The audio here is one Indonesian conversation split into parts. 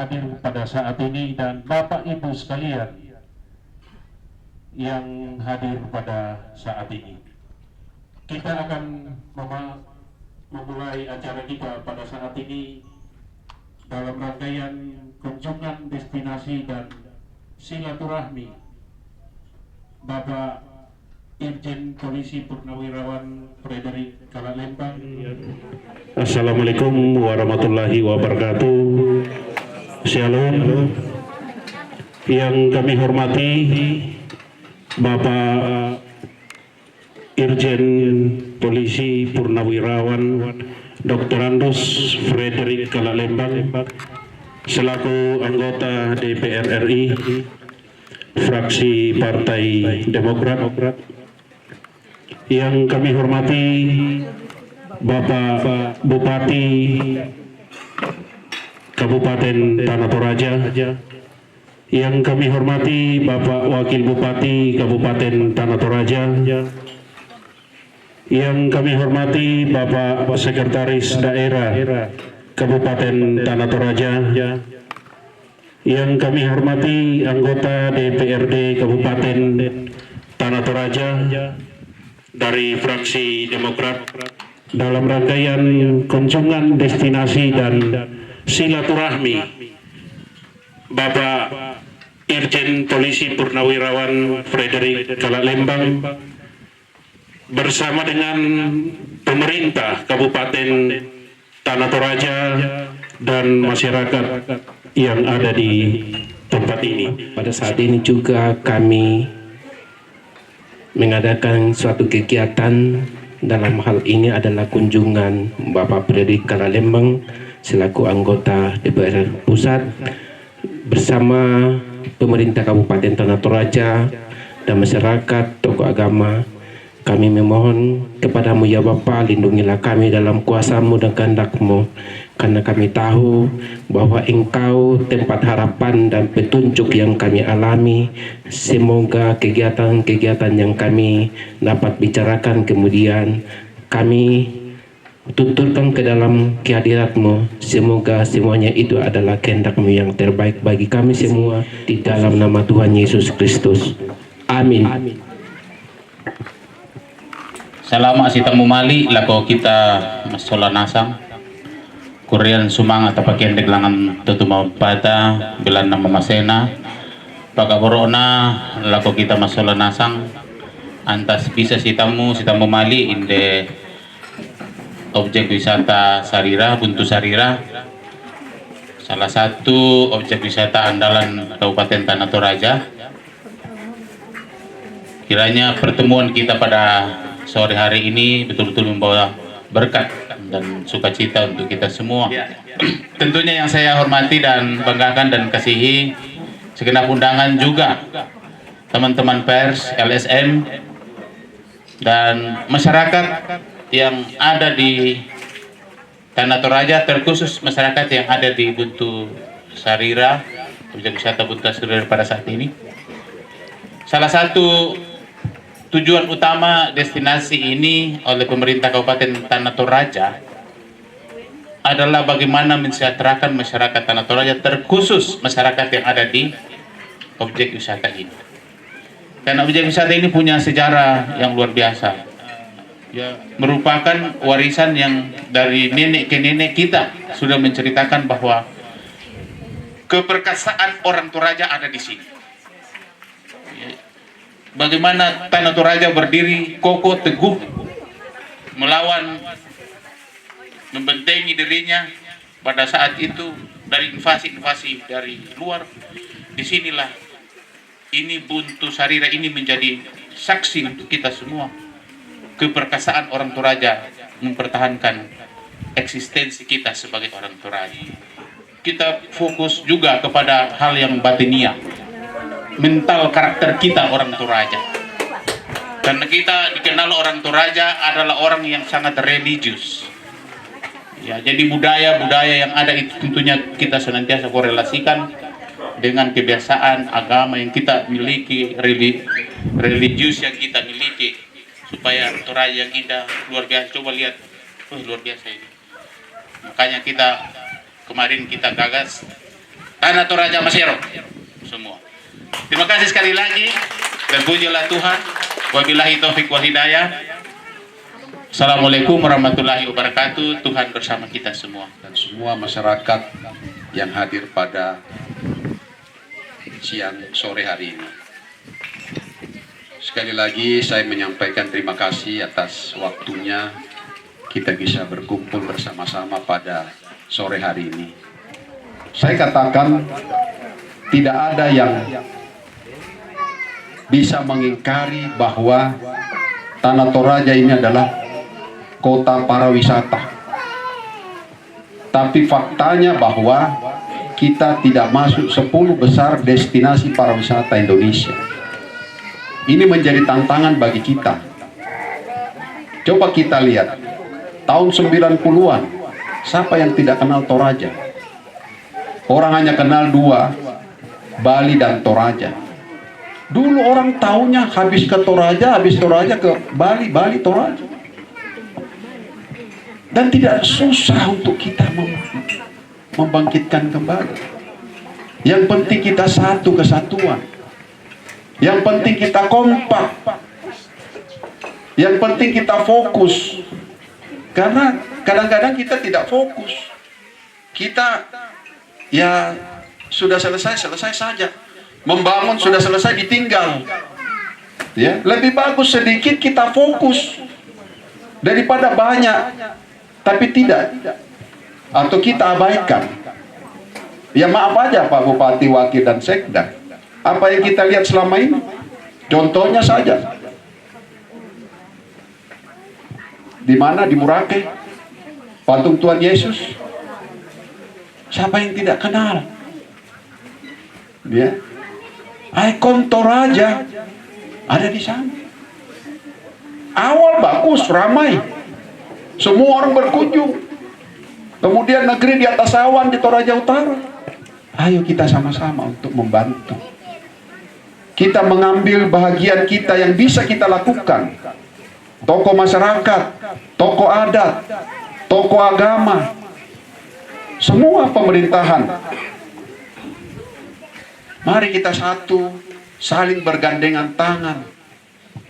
hadir pada saat ini dan Bapak Ibu sekalian yang hadir pada saat ini. Kita akan memulai acara kita pada saat ini dalam rangkaian kunjungan destinasi dan silaturahmi Bapak Irjen Polisi Purnawirawan Frederick Kalalembang. Assalamualaikum warahmatullahi wabarakatuh. Shalom. Yang kami hormati Bapak Irjen Polisi Purnawirawan Dr. Andos Frederick Kalalembang selaku anggota DPR RI fraksi Partai Demokrat. Yang kami hormati Bapak Bupati Kabupaten Tanah Toraja, yang kami hormati Bapak Wakil Bupati Kabupaten Tanah Toraja, yang kami hormati Bapak Sekretaris Daerah Kabupaten Tanah Toraja, yang kami hormati anggota DPRD Kabupaten Tanah Toraja dari fraksi Demokrat dalam rangkaian kunjungan destinasi dan silaturahmi Bapak Irjen Polisi Purnawirawan Frederick Kalalembang bersama dengan pemerintah Kabupaten Tanah Toraja dan masyarakat yang ada di tempat ini. Pada saat ini juga kami mengadakan suatu kegiatan. Dalam hal ini adalah kunjungan Bapak Frederick Kalalembang selaku anggota DPR Pusat bersama pemerintah Kabupaten Tanah Toraja dan masyarakat, tokoh agama. Kami memohon kepadamu ya Bapa, lindungilah kami dalam kuasa-Mu dan kehendak-Mu, karena kami tahu bahwa Engkau tempat harapan dan petunjuk yang kami alami. Semoga kegiatan-kegiatan yang kami dapat bicarakan kemudian kami tuturkan ke dalam kehadirat-Mu. Semoga semuanya itu adalah kehendak-Mu yang terbaik bagi kami semua, di dalam nama Tuhan Yesus Kristus. Amin. Salamat si tamu mali lako kita masola nasang Korean sumang atau pakaian deglangan tutuma pada bilan nama masena pagaborona lako kita masola nasang antas bisa si tamu mali inde objek wisata Sarira, Buntu Sarira, salah satu objek wisata andalan Kabupaten Tanah Toraja. Kiranya pertemuan kita pada sore hari ini betul-betul membawa berkat dan sukacita untuk kita semua. Tentunya yang saya hormati dan banggakan dan kasihi segenap undangan juga teman-teman pers, LSM, dan masyarakat yang ada di Tanah Toraja, terkhusus masyarakat yang ada di Buntu Sarira, objek wisata Buntu Sarira pada saat ini. Salah satu tujuan utama destinasi ini oleh pemerintah Kabupaten Tanah Toraja adalah bagaimana mensejahterakan masyarakat Tanah Toraja, terkhusus masyarakat yang ada di objek wisata ini. Karena objek wisata ini punya sejarah yang luar biasa. Ya, merupakan warisan yang dari nenek ke nenek kita sudah menceritakan bahwa keperkasaan orang Toraja ada di sini. Bagaimana Tanah Toraja berdiri kokoh teguh melawan, membentengi dirinya pada saat itu dari invasi-invasi dari luar. Disinilah ini Buntu Sarira ini menjadi saksi untuk kita semua. Keperkasaan orang Toraja mempertahankan eksistensi kita sebagai orang Toraja. Kita fokus juga kepada hal yang batiniah, mental karakter kita orang Toraja. Karena kita dikenal orang Toraja adalah orang yang sangat religius. Ya, jadi budaya-budaya yang ada itu tentunya kita senantiasa korelasikan dengan kebiasaan agama yang kita miliki, religius yang kita miliki, supaya Toraja yang indah, luar biasa. Coba lihat, luar biasa ini. Makanya kita kemarin kita gagas Tanah Toraja Masero semua. Terima kasih sekali lagi dan pujilah Tuhan. Wabillahi taufik wal hidayah. Assalamualaikum warahmatullahi wabarakatuh. Tuhan bersama kita semua dan semua masyarakat yang hadir pada siang sore hari ini. Sekali lagi saya menyampaikan terima kasih atas waktunya kita bisa berkumpul bersama-sama pada sore hari ini. Saya katakan tidak ada yang bisa mengingkari bahwa Tanah Toraja ini adalah kota pariwisata. Tapi faktanya bahwa kita tidak masuk 10 besar destinasi pariwisata Indonesia. Ini menjadi tantangan bagi kita. Coba kita lihat, tahun 90-an, siapa yang tidak kenal Toraja? Orang hanya kenal 2, Bali dan Toraja. Dulu orang tahunya habis ke Toraja, habis Toraja ke Bali, Bali Toraja. Dan tidak susah untuk kita membangkitkan kembali. Yang penting kita satu kesatuan. Yang penting kita kompak. Yang penting kita fokus. Karena kadang-kadang kita tidak fokus. Kita ya sudah selesai saja. Membangun sudah selesai ditinggal. Ya, lebih bagus sedikit kita fokus daripada banyak tapi tidak, atau kita abaikan. Ya maaf aja Pak Bupati, Wakil dan Sekda. Apa yang kita lihat selama ini? Contohnya saja. Di mana? Di Boracay. Patung Tuhan Yesus. Siapa yang tidak kenal? Ya. Ikon Toraja ada di sana. Awal bagus, ramai. Semua orang berkunjung. Kemudian negeri di atas awan di Toraja Utara. Ayo kita sama-sama untuk membantu. Kita mengambil bahagian kita yang bisa kita lakukan. Tokoh masyarakat, tokoh adat, tokoh agama, semua pemerintahan. Mari kita satu, saling bergandengan tangan.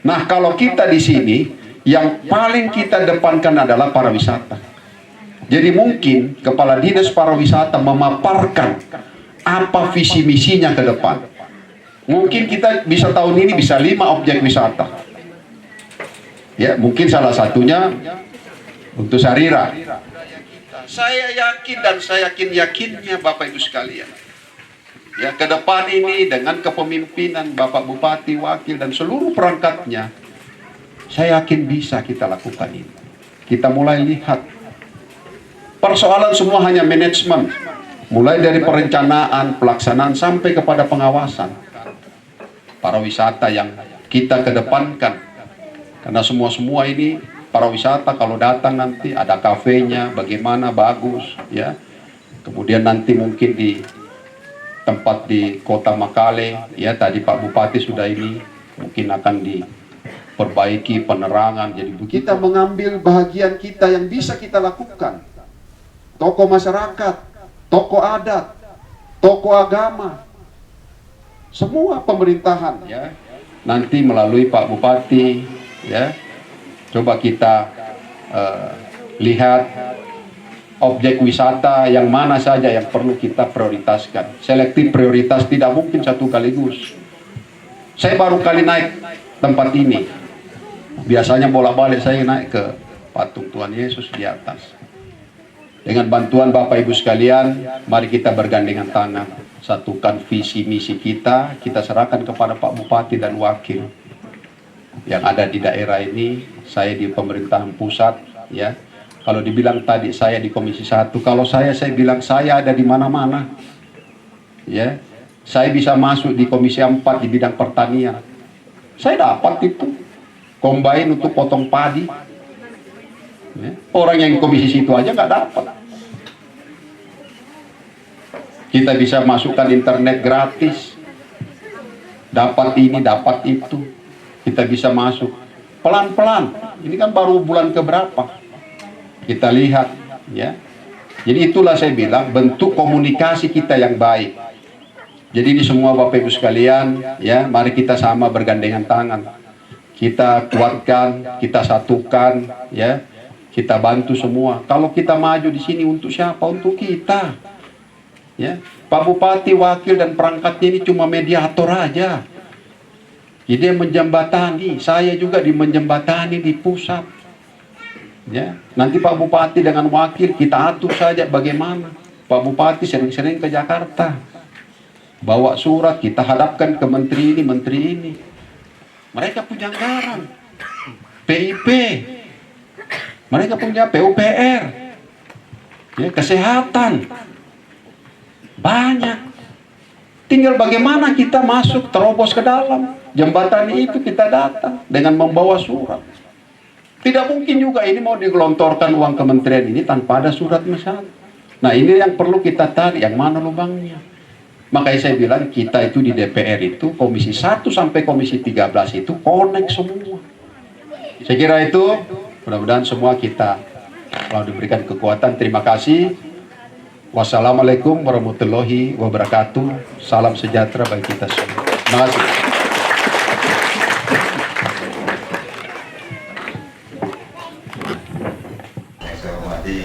Nah, kalau kita di sini, yang paling kita depankan adalah pariwisata. Jadi mungkin Kepala Dinas Pariwisata memaparkan apa visi misinya ke depan. Mungkin kita bisa tahun ini bisa 5 objek wisata. Ya, mungkin salah satunya untuk Sarira. Saya yakin dan saya yakinnya Bapak Ibu sekalian. Ya, ke depan ini dengan kepemimpinan Bapak Bupati, Wakil dan seluruh perangkatnya, saya yakin bisa kita lakukan ini. Kita mulai lihat. Persoalan semua hanya manajemen. Mulai dari perencanaan, pelaksanaan sampai kepada pengawasan. Pariwisata yang kita kedepankan. Karena semua ini pariwisata kalau datang nanti ada kafenya, bagaimana bagus ya. Kemudian nanti mungkin di tempat di Kota Makale ya, tadi Pak Bupati sudah ini mungkin akan diperbaiki penerangan. Jadi kita mengambil bahagian kita yang bisa kita lakukan. Tokoh masyarakat, tokoh adat, tokoh agama, semua pemerintahan ya. Nanti melalui Pak Bupati ya, coba kita lihat objek wisata yang mana saja yang perlu kita prioritaskan. Selektif prioritas, tidak mungkin satu kaligus. Saya baru kali naik tempat ini. Biasanya bolak-balik saya naik ke patung Tuhan Yesus di atas. Dengan bantuan Bapak Ibu sekalian, mari kita bergandengan tangan, satukan visi misi kita serahkan kepada Pak Bupati dan Wakil yang ada di daerah ini. Saya di pemerintahan pusat ya. Kalau dibilang tadi saya di Komisi 1, kalau saya bilang saya ada di mana-mana ya. Saya bisa masuk di Komisi 4 di bidang pertanian. Saya dapat itu combine untuk potong padi ya. Orang yang komisi situ aja nggak dapat. Kita bisa masukkan internet gratis, dapat ini, dapat itu. Kita bisa masuk pelan-pelan. Ini kan baru bulan keberapa. Kita lihat ya. Jadi itulah saya bilang bentuk komunikasi kita yang baik. Jadi ini semua Bapak Ibu sekalian ya, mari kita sama bergandengan tangan. Kita kuatkan, kita satukan ya. Kita bantu semua. Kalau kita maju di sini untuk siapa? Untuk kita. Ya, Pak Bupati, Wakil dan perangkatnya ini cuma mediator aja. Jadi yang menjembatani, saya juga menjembatani di pusat. Ya, nanti Pak Bupati dengan Wakil kita atur saja bagaimana. Pak Bupati sering-sering ke Jakarta, bawa surat, kita hadapkan ke menteri ini, menteri ini. Mereka punya anggaran, PIP, mereka punya PUPR, ya, kesehatan. Banyak. Tinggal bagaimana kita masuk, terobos ke dalam. Jembatan itu kita datang dengan membawa surat. Tidak mungkin juga ini mau digelontorkan uang kementerian ini tanpa ada surat misalnya. Nah ini yang perlu kita tarik, yang mana lubangnya. Makanya saya bilang kita itu di DPR itu, Komisi 1 sampai Komisi 13 itu connect semua. Saya kira itu, mudah-mudahan semua kita kalau diberikan kekuatan. Terima kasih. Wassalamualaikum warahmatullahi wabarakatuh. Salam sejahtera bagi kita semua. Terima kasih. Saya hormati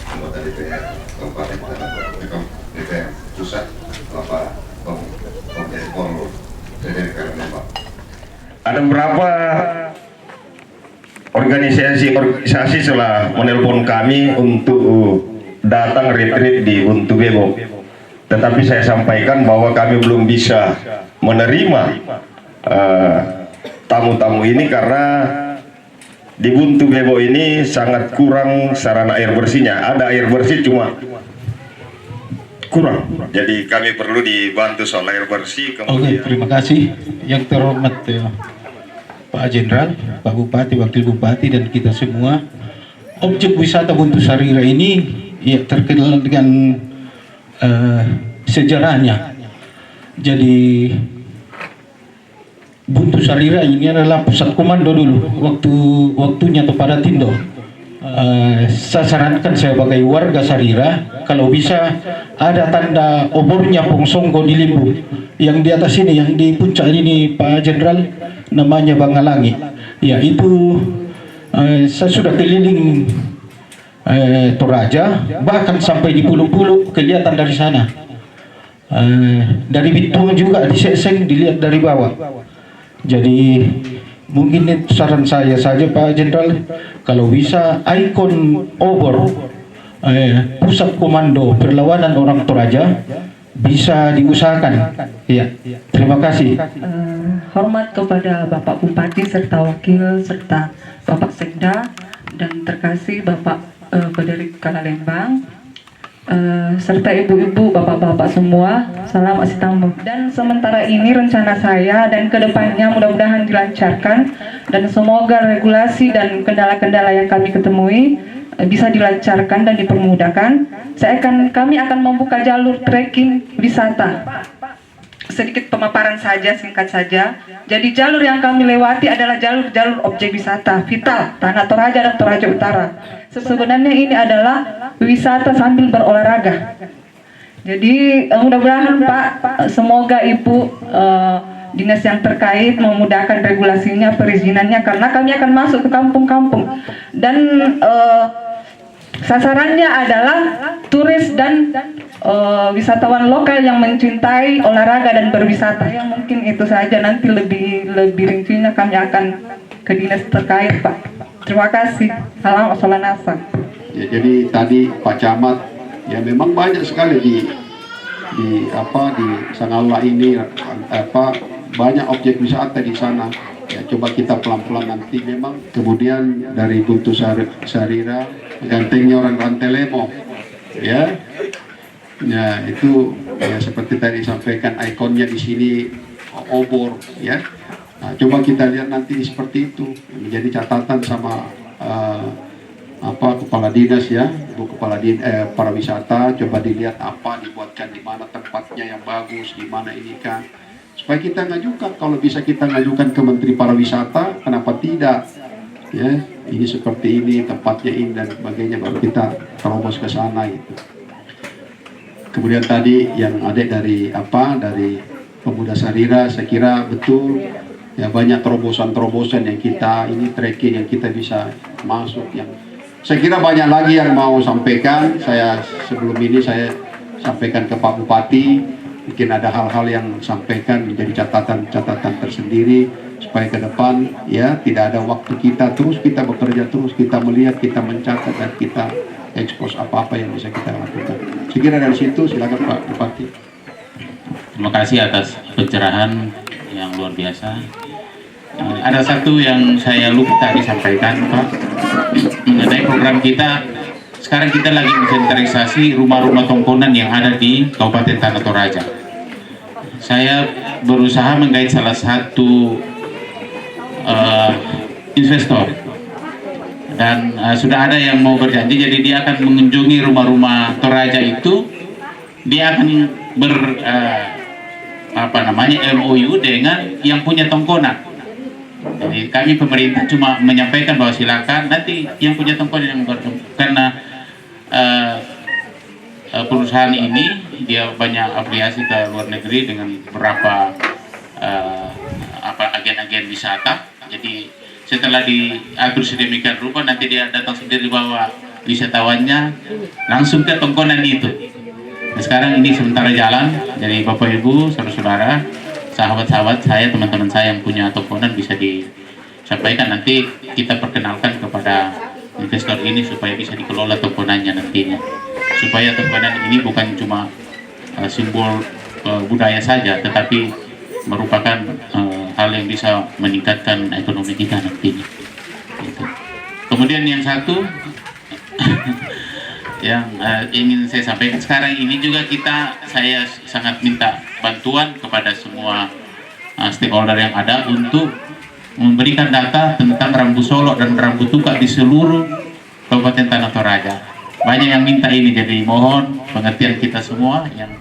anggota DPR Kabupaten DPR Pusat Bapak Komjen Pol Frederick Kalalembang. Ada beberapa organisasi telah menelpon kami untuk datang retreat di Buntu Bebo. tetapi saya sampaikan bahwa kami belum bisa menerima tamu-tamu ini karena di Buntu Bebo ini sangat kurang sarana air bersihnya. Ada air bersih cuma kurang. Jadi kami perlu dibantu soal air bersih. Oke, terima kasih yang terhormat Pak Jenderal, Pak Bupati, Wakil Bupati, dan kita semua. Objek wisata Buntu Sarira ini ya terkenal dengan sejarahnya. Jadi Buntu Sarira ini adalah pusat komando dulu waktunya pada Tindo. Saya sarankan sebagai warga Sarira, kalau bisa ada tanda obornya Pongsonggo di Limbu yang di atas ini, yang di puncak ini Pak Jenderal, namanya Bangalangi. Ya itu saya sudah keliling Toraja, bahkan sampai di Pulau-Pulau kelihatan dari sana. Dari Bitung juga di Seseng dilihat dari bawah. Jadi mungkin itu saran saya saja Pak Jenderal, kalau bisa ikon obor pusat komando perlawanan orang Toraja bisa diusahakan. Ya, terima kasih. Hormat kepada Bapak Bupati serta Wakil serta Bapak Sekda dan terkasih Bapak Frederik Kalalembang serta ibu-ibu, bapak-bapak semua, salam asitambo. Dan sementara ini rencana saya dan kedepannya mudah-mudahan dilancarkan dan semoga regulasi dan kendala-kendala yang kami ketemui bisa dilancarkan dan dipermudahkan. Kami akan membuka jalur trekking wisata. Sedikit pemaparan saja, singkat saja. Jadi jalur yang kami lewati adalah jalur-jalur objek wisata vital Tanah Toraja dan Toraja Utara. Sebenarnya ini adalah wisata sambil berolahraga. Jadi mudah-mudahan Pak, semoga Ibu dinas yang terkait memudahkan regulasinya, perizinannya, karena kami akan masuk ke kampung-kampung dan sasarannya adalah turis dan wisatawan lokal yang mencintai olahraga dan berwisata. Yang mungkin itu saja, nanti lebih rincinya kami akan ke dinas terkait Pak. Terima kasih. Salam Assalanasa. Ya, jadi tadi Pak Camat ya memang banyak sekali di Sangaula ini banyak objek wisata di sana. Ya, coba kita pelan-pelan nanti memang. Kemudian dari Buntu Sarira, gantengnya orang Rantelemo, ya. Ya itu ya, seperti tadi disampaikan ikonnya di sini obor, ya. Nah, coba kita lihat nanti seperti itu, menjadi catatan sama kepala dinas ya, Bu Kepala Dinas Pariwisata. Coba dilihat apa dibuatkan di mana tempatnya yang bagus, di mana ini kan, supaya kita ngajukan. Kalau bisa kita ngajukan ke Menteri Pariwisata, kenapa tidak? Ya, ini seperti ini, tempatnya ini dan sebagainya, baru kita terobos ke sana gitu. Kemudian tadi yang ada dari Pemuda Sarira, saya kira betul. Ya, banyak terobosan-terobosan yang kita ini trekking yang kita bisa masuk, yang saya kira banyak lagi yang mau sampaikan. Sebelum ini saya sampaikan ke Pak Bupati, mungkin ada hal-hal yang sampaikan menjadi catatan tersendiri supaya ke depan ya tidak ada waktu kita bekerja terus, kita melihat, kita mencatat dan kita ekspos apa-apa yang bisa kita lakukan. Saya kira dari situ silakan Pak Bupati. Terima kasih atas pencerahan yang luar biasa. Ada satu yang saya lupa disampaikan Pak, mengenai program kita. Sekarang kita lagi inventarisasi rumah-rumah tongkonan yang ada di Kabupaten Tanah Toraja. Saya berusaha menggait salah satu investor dan sudah ada yang mau berjanji, jadi dia akan mengunjungi rumah-rumah Toraja itu. Dia akan MOU dengan yang punya tongkonan. Jadi kami pemerintah cuma menyampaikan bahwa silakan nanti yang punya tongkonan yang karena perusahaan ini dia banyak afiliasi ke luar negeri dengan beberapa agen-agen wisata. Jadi setelah diatur sedemikian rupa, nanti dia datang sendiri bawa wisatawannya langsung ke tongkonan itu. Nah, sekarang ini sementara jalan, jadi Bapak Ibu, saudara-saudara, sahabat-sahabat saya, teman-teman saya yang punya tongkonan bisa disampaikan, nanti kita perkenalkan kepada investor ini supaya bisa dikelola tongkonannya nantinya, supaya tongkonan ini bukan cuma simbol budaya saja, tetapi merupakan hal yang bisa meningkatkan ekonomi kita nantinya. Gitu. Kemudian yang satu yang ingin saya sampaikan sekarang ini juga saya sangat minta bantuan kepada semua stakeholder yang ada untuk memberikan data tentang rambu solok dan rambu tukak di seluruh Kabupaten Tanah Toraja. Banyak yang minta ini, jadi mohon pengertian kita semua yang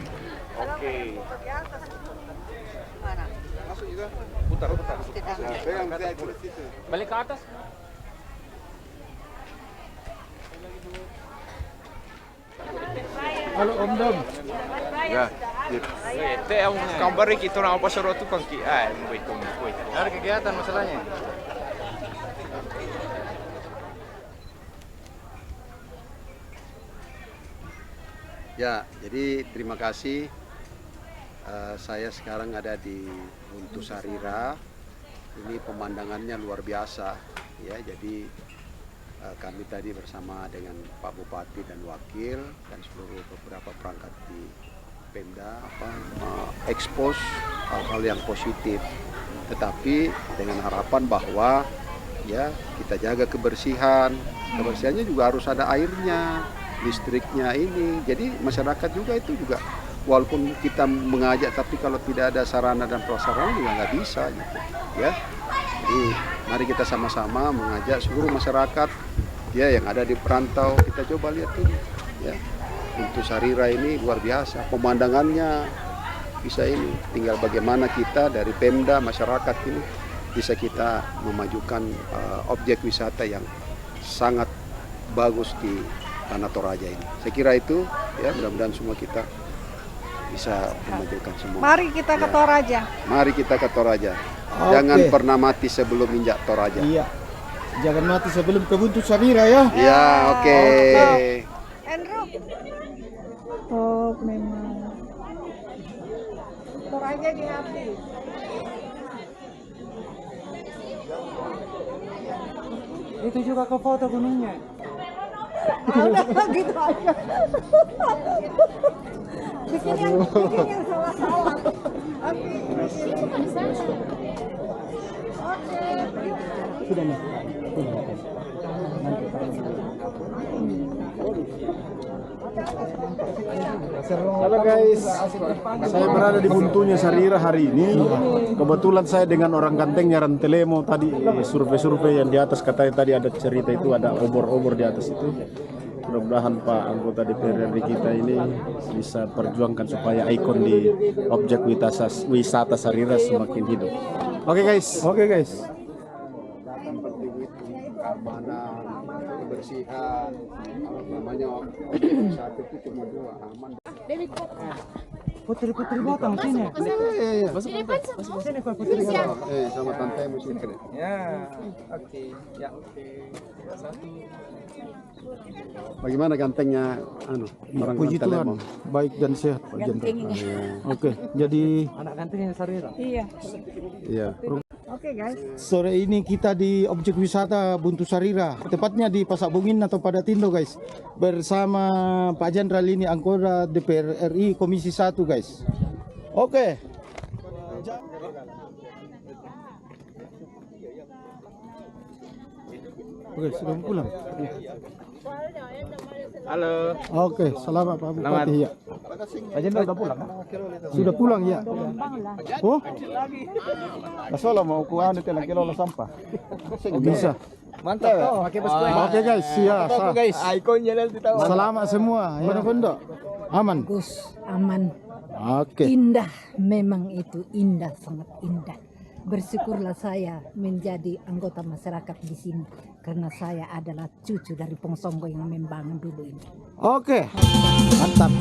balik ke atas. Halo Om Dom. Ya. Itu yang gambar kita orang apa suruh tukang ki. Ada kegiatan masalahnya. Ya, jadi terima kasih. Saya sekarang ada di Buntu Sarira. Ini pemandangannya luar biasa, ya. Jadi kami tadi bersama dengan Pak Bupati dan Wakil dan seluruh beberapa perangkat di Pemda expose hal-hal yang positif. Tetapi dengan harapan bahwa ya kita jaga kebersihan. Kebersihannya juga harus ada airnya, listriknya ini. Jadi masyarakat juga itu juga walaupun kita mengajak tapi kalau tidak ada sarana dan prasarana juga nggak bisa gitu ya. Jadi mari kita sama-sama mengajak seluruh masyarakat ya yang ada di perantau, kita coba lihat ini ya. Buntu Sarira ini luar biasa, pemandangannya bisa ini. Tinggal bagaimana kita dari Pemda masyarakat ini bisa kita memajukan objek wisata yang sangat bagus di Tanah Toraja ini. Saya kira itu ya, mudah-mudahan semua kita bisa memajukan semua. Mari kita ke Toraja. Mari kita ke Toraja. Jangan pernah mati sebelum injak Toraja. Iya. Jangan mati sebelum ke Buntu Sarira ya. Iya, oke. Andrew. Oh, memang. Toraja di hati. Itu juga ke foto gunungnya. Udah gitu aja. bikin yang salah-salah. Sudah nih. Halo guys, saya berada di Buntunya Sarira hari ini. Kebetulan saya dengan orang gantengnya Rantelemo tadi survei-survei yang di atas katanya tadi ada cerita itu ada obor-obor di atas itu. Mudah-mudahan Pak anggota DPR RI kita ini bisa perjuangkan supaya ikon di objek wisata Sarira semakin hidup. Oke guys. Oke guys. Keamanan, kebersihan, namanya satu itu cuma dua aman. Putri-putri botong sini. Sini kok putri. Sama tante musik. Ya, oke. Ya. Satu. Bagaimana gantengnya orang Puji Tuhan, baik dan sehat Pak Jenderal. Oke, jadi Anak gantengnya Sarira. Iya. Iya. Oke guys. Sore ini kita di objek wisata Buntu Sarira, tepatnya di Pasak Bungin atau Padatindo guys, bersama Pak Jenderal ini anggota DPR RI Komisi 1 guys. Oke. Oke, sudah pulang. Halo. Oke, selamat Pak Bupati ya. Pak Jenderal udah pulang? Sudah pulang ya. Oh? Masalah mau ku anu telah kelola sampah. Oh, bisa. Mantap. Pakai bus kue. Oke guys, ya. guys. Ikonnya nanti tahu. Selamat semua. Mana pondok? Aman. Bagus, aman. Oke. Indah, memang itu indah, sangat indah. Bersyukurlah saya menjadi anggota masyarakat di sini karena saya adalah cucu dari Pongsonggo yang membangun dulu ini. Oke. Mantap.